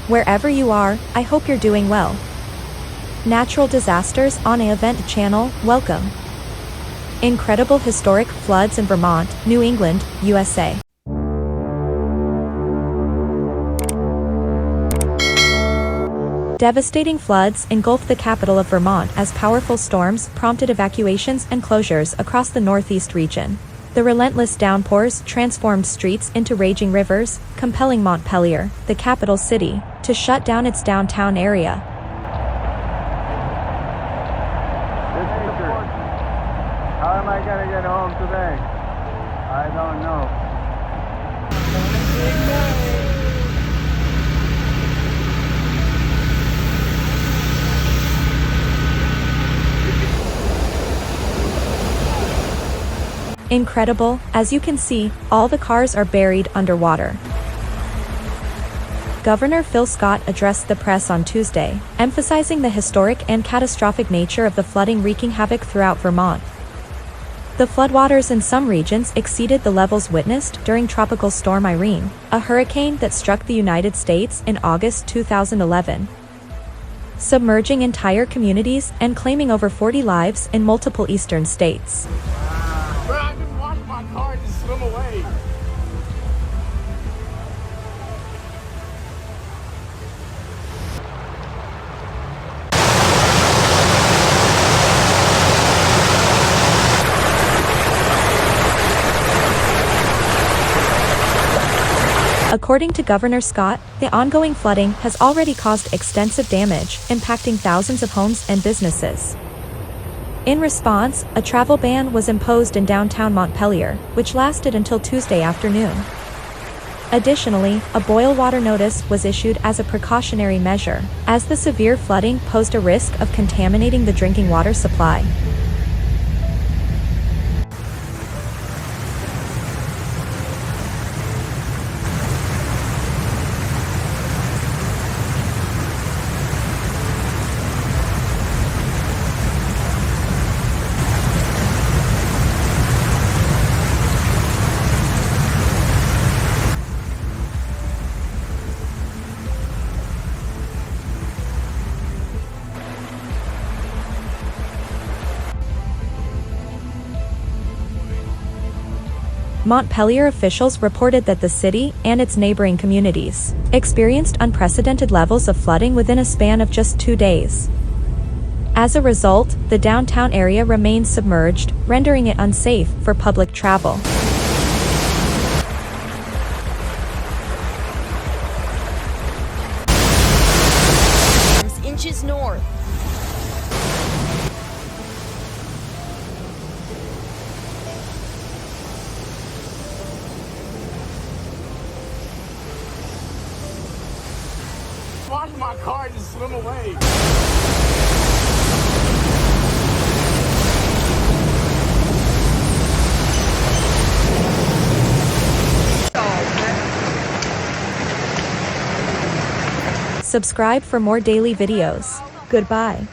Wherever you are, I hope you're doing well. Natural disasters on a event channel, welcome. Incredible historic floods in Vermont, New England, USA. Devastating floods engulfed the capital of Vermont as powerful storms prompted evacuations and closures across the northeast region. The relentless downpours transformed streets into raging rivers, compelling Montpelier, the capital city, to shut down its downtown area. How am I gonna get home today? I don't know. Incredible, as you can see, all the cars are buried underwater. Governor Phil Scott addressed the press on Tuesday, emphasizing the historic and catastrophic nature of the flooding wreaking havoc throughout Vermont. The floodwaters in some regions exceeded the levels witnessed during Tropical Storm Irene, a hurricane that struck the United States in August 2011, submerging entire communities and claiming over 40 lives in multiple eastern states. Bro, I just watched my car just swim away. According to Governor Scott, the ongoing flooding has already caused extensive damage, impacting thousands of homes and businesses. In response, a travel ban was imposed in downtown Montpelier, which lasted until Tuesday afternoon. Additionally, a boil water notice was issued as a precautionary measure, as the severe flooding posed a risk of contaminating the drinking water supply. Montpelier officials reported that the city and its neighboring communities experienced unprecedented levels of flooding within a span of just 2 days. As a result, the downtown area remains submerged, rendering it unsafe for public travel. Inches north. Watch my car just swim away. Subscribe for more daily videos. Goodbye.